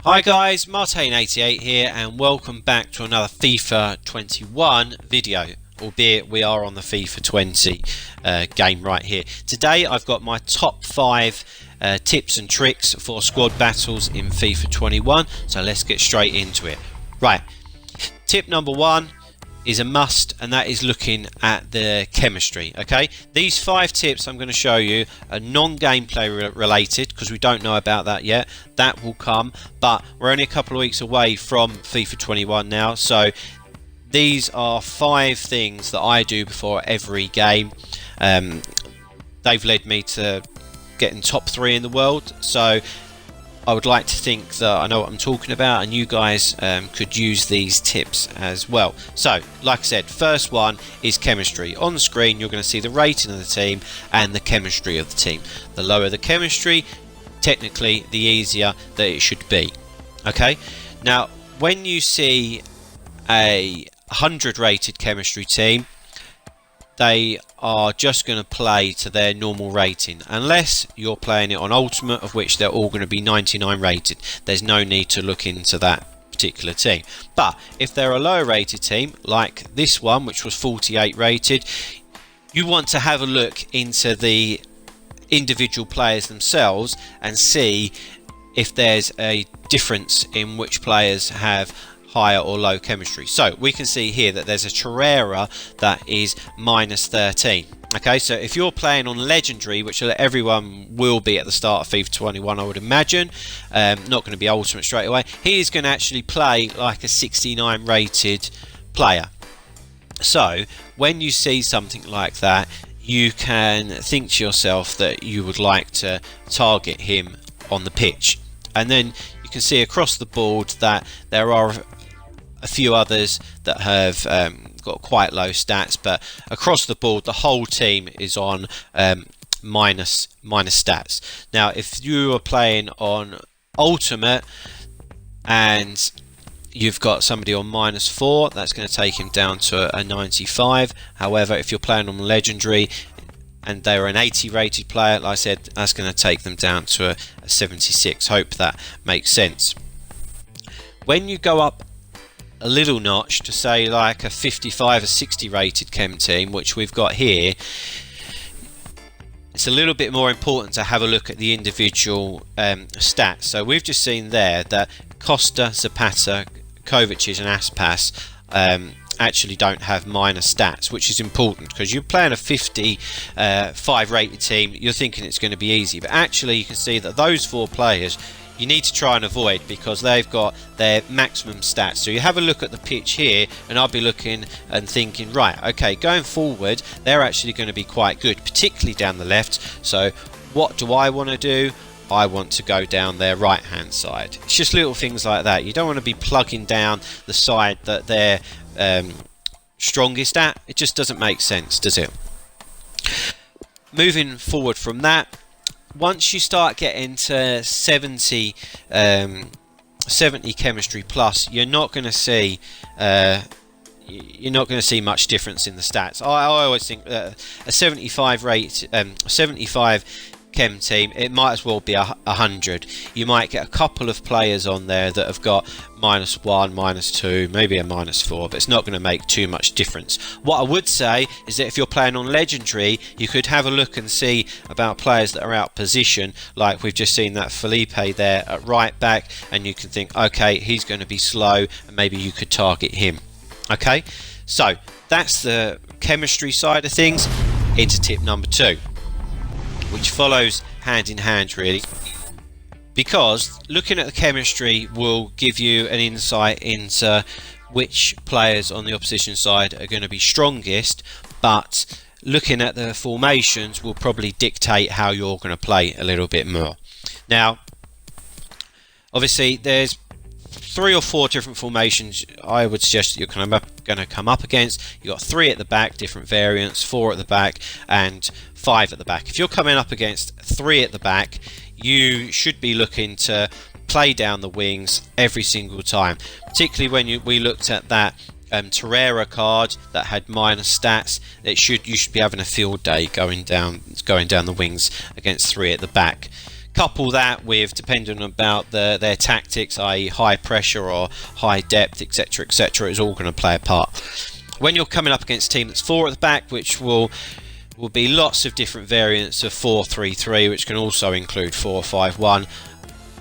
Hi guys, Martain88 here and welcome back to another FIFA 21 video, albeit we are on the FIFA 20 game right here. Today I've got my top 5 tips and tricks for squad battles in FIFA 21, so let's get straight into it. Right, tip number 1 is a must, and that is looking at the chemistry. Okay, these 5 tips I'm going to show you are non-gameplay related because we don't know about that yet. That will come, but we're only a couple of weeks away from FIFA 21 now, so these are 5 things that I do before every game. They've led me to getting top 3 in the world, so I would like to think that I know what I'm talking about, and you guys could use these tips as well. So, like I said, first one is chemistry. On the screen, you're going to see the rating of the team and the chemistry of the team. The lower the chemistry, technically, the easier that it should be. Okay? Now, when you see a 100 rated chemistry team, they are just going to play to their normal rating, unless you're playing it on ultimate, of which they're all going to be 99 rated. There's no need to look into that particular team. But if they're a lower rated team like this one, which was 48 rated, you want to have a look into the individual players themselves and see if there's a difference in which players have higher or low chemistry. So we can see here that there's a Torreira that is -13. Okay, so if you're playing on legendary, which everyone will be at the start of FIFA 21, I would imagine, not going to be ultimate straight away, he is going to actually play like a 69 rated player. So when you see something like that, you can think to yourself that you would like to target him on the pitch. And then you can see across the board that there are a few others that have got quite low stats, but across the board the whole team is on minus stats. Now if you are playing on ultimate and you've got somebody on -4, that's going to take him down to a 95. However, if you're playing on legendary and they're an 80 rated player, like I said, that's going to take them down to a 76. Hope that makes sense. When you go up a little notch to say like a 55 or 60 rated chem team, which we've got here, it's a little bit more important to have a look at the individual stats. So we've just seen there that Costa, Zapata, Kovacic and Aspas actually don't have minor stats, which is important because you're playing a 55 rated team, you're thinking it's going to be easy, but actually you can see that those 4 players you need to try and avoid because they've got their maximum stats. So you have a look at the pitch here, and I'll be looking and thinking, right, okay, going forward they're actually going to be quite good, particularly down the left. So what do I want to do? I want to go down their right hand side. It's just little things like that. You don't want to be plugging down the side that they're strongest at. It just doesn't make sense, does it? Moving forward from that, once you start getting to 70 chemistry plus, you're not going to see much difference in the stats. I always think that a 75 rate 75 chem team, it might as well be 100. You might get a couple of players on there that have got -1, -2, maybe a -4, but it's not going to make too much difference. What I would say is that if you're playing on legendary, you could have a look and see about players that are out position, like we've just seen that Felipe there at right back, and you can think, okay, he's going to be slow, and maybe you could target him. Okay, so that's the chemistry side of things. Into tip number 2, which follows hand in hand really, because looking at the chemistry will give you an insight into which players on the opposition side are going to be strongest, but looking at the formations will probably dictate how you're going to play a little bit more. Now obviously there's 3 or 4 different formations I would suggest that you're going to come up against. You've got 3 at the back, different variants, 4 at the back and 5 at the back. If you're coming up against 3 at the back, you should be looking to play down the wings every single time, particularly when we looked at that Torreira card that had minor stats. You should be having a field day going down the wings against 3 at the back. Couple that with, depending about their tactics, i.e. high pressure or high depth, etc, etc, is all going to play a part. When you're coming up against a team that's 4 at the back, which will be lots of different variants of 4-3-3, which can also include 4-5-1,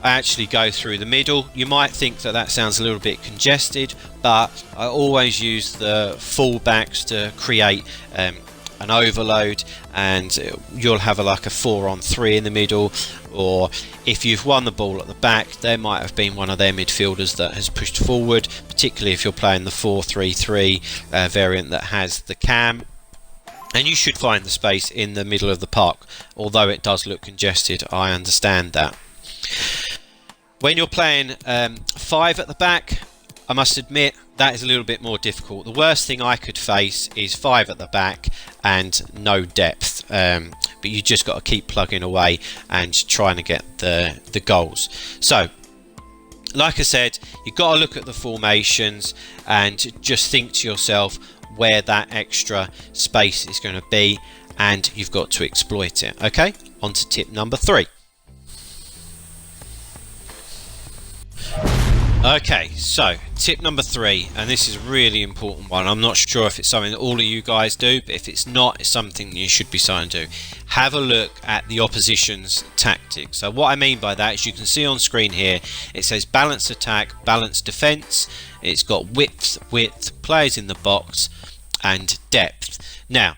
I actually go through the middle. You might think that sounds a little bit congested, but I always use the full backs to create an overload, and you'll have like a 4-on-3 in the middle, or if you've won the ball at the back, there might have been one of their midfielders that has pushed forward, particularly if you're playing the 4-3-3 variant that has the cam, and you should find the space in the middle of the park. Although it does look congested, I understand that. When you're playing 5 at the back, I must admit that is a little bit more difficult. The worst thing I could face is 5 at the back and no depth, but you just got to keep plugging away and trying to get the goals. So like I said, you've got to look at the formations and just think to yourself where that extra space is going to be, and you've got to exploit it. Okay, on to tip number 3. Okay, so tip number 3, and this is a really important one. I'm not sure if it's something that all of you guys do, but if it's not, it's something that you should be starting to do. Have a look at the opposition's tactics. So what I mean by that is, you can see on screen here, it says balanced attack, balanced defense. It's got width, players in the box, and depth. Now,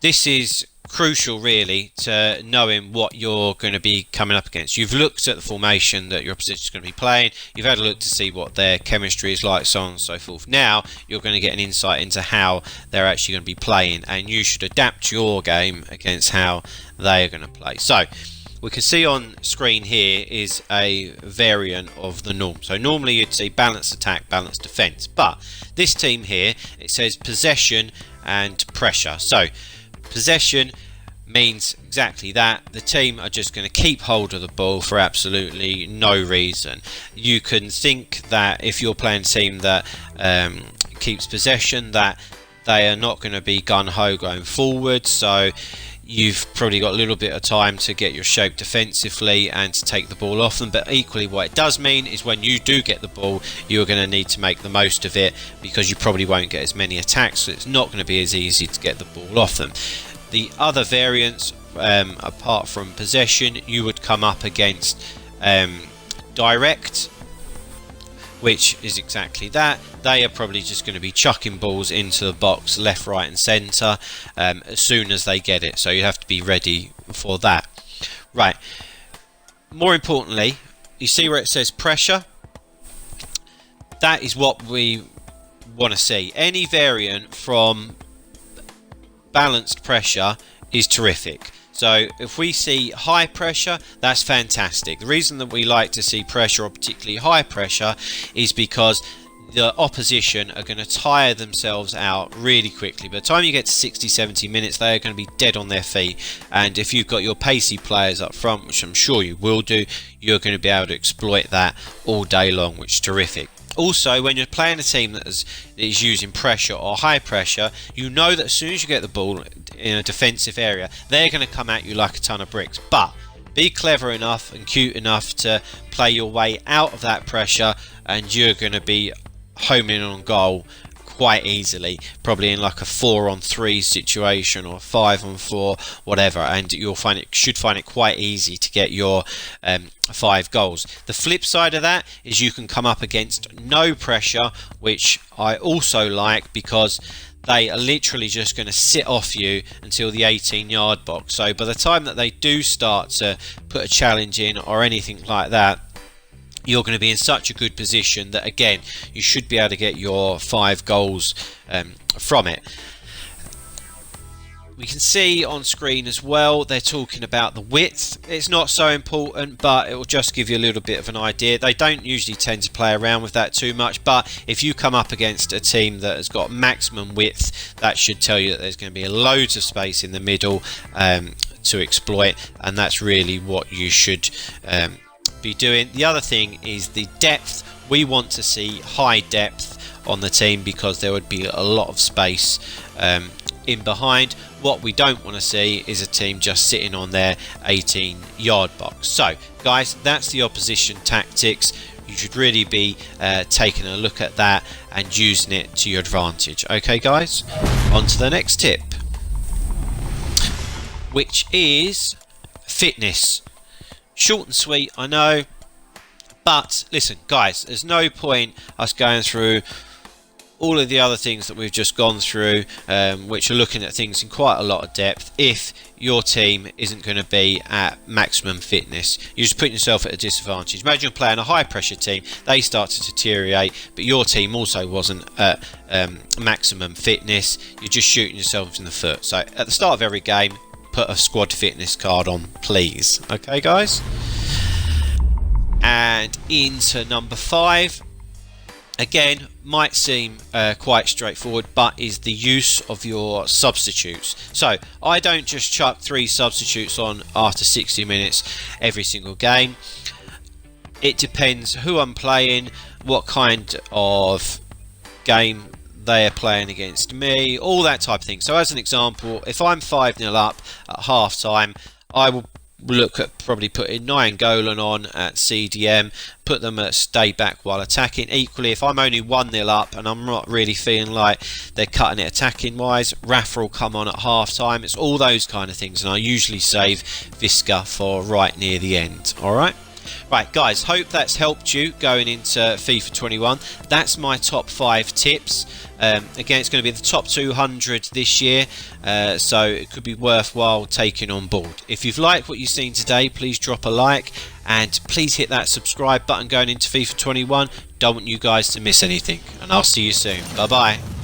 this is crucial really to knowing what you're going to be coming up against. You've looked at the formation that your opposition is going to be playing, you've had a look to see what their chemistry is like, so on and so forth. Now you're going to get an insight into how they're actually going to be playing, and you should adapt your game against how they are going to play. So we can see on screen here is a variant of the norm. So normally you'd see balanced attack, balanced defense, but this team here, it says possession and pressure. So possession means exactly that. The team are just going to keep hold of the ball for absolutely no reason. You can think that if you're playing a team that keeps possession, that they are not going to be gun-ho going forward, so you've probably got a little bit of time to get your shape defensively and to take the ball off them. But equally, what it does mean is when you do get the ball, you're going to need to make the most of it, because you probably won't get as many attacks, so it's not going to be as easy to get the ball off them. The other variants, apart from possession, you would come up against direct, which is exactly that. They are probably just going to be chucking balls into the box left, right and centre as soon as they get it, so you have to be ready for that. Right, more importantly, you see where it says pressure? That is what we want to see. Any variant from balanced pressure is terrific. So if we see high pressure, that's fantastic. The reason that we like to see pressure, or particularly high pressure, is because the opposition are going to tire themselves out really quickly. By the time you get to 60-70 minutes, they are going to be dead on their feet, and if you've got your pacey players up front, which I'm sure you will do, you're going to be able to exploit that all day long, which is terrific. Also, when you're playing a team that is using pressure or high pressure, you know that as soon as you get the ball in a defensive area, they're going to come at you like a ton of bricks. But be clever enough and cute enough to play your way out of that pressure, and you're going to be homing in on goal quite easily, probably in like a 4-on-3 situation or 5-on-4, whatever, and you'll should find it quite easy to get your 5 goals. The flip side of that is you can come up against no pressure, which I also like, because they are literally just going to sit off you until the 18-yard box. So by the time that they do start to put a challenge in or anything like that, you're going to be in such a good position that, again, you should be able to get your 5 goals from it. We can see on screen as well, they're talking about the width. It's not so important, but it will just give you a little bit of an idea. They don't usually tend to play around with that too much, but if you come up against a team that has got maximum width, that should tell you that there's going to be loads of space in the middle to exploit, and that's really what you should be doing. The other thing is the depth. We want to see high depth on the team, because there would be a lot of space in behind. What we don't want to see is a team just sitting on their 18-yard box. So guys, that's the opposition tactics. You should really be taking a look at that and using it to your advantage. Okay guys, on to the next tip, which is fitness. Short and sweet, I know, but listen guys, there's no point us going through all of the other things that we've just gone through, which are looking at things in quite a lot of depth, if your team isn't going to be at maximum fitness. You're just putting yourself at a disadvantage. Imagine you're playing a high pressure team, they start to deteriorate, but your team also wasn't at maximum fitness. You're just shooting yourselves in the foot. So at the start of every game, put a squad fitness card on, please. Okay guys, and into number 5. Again, might seem quite straightforward, but is the use of your substitutes. So I don't just chuck 3 substitutes on after 60 minutes every single game. It depends who I'm playing, what kind of game they are playing against me, all that type of thing. So as an example, if I'm 5-0 up at half time, I will look at probably putting Golan on at CDM, put them at stay back while attacking. Equally, if I'm only 1-0 up and I'm not really feeling like they're cutting it attacking wise, Rafa will come on at half time. It's all those kind of things, and I usually save Visca for right near the end. Alright? Right guys, hope that's helped you going into FIFA 21. That's my top 5 tips. Again, it's going to be the top 200 this year, so it could be worthwhile taking on board. If you've liked what you've seen today, please drop a like, and please hit that subscribe button going into FIFA 21. Don't want you guys to miss anything, and I'll see you soon. Bye bye.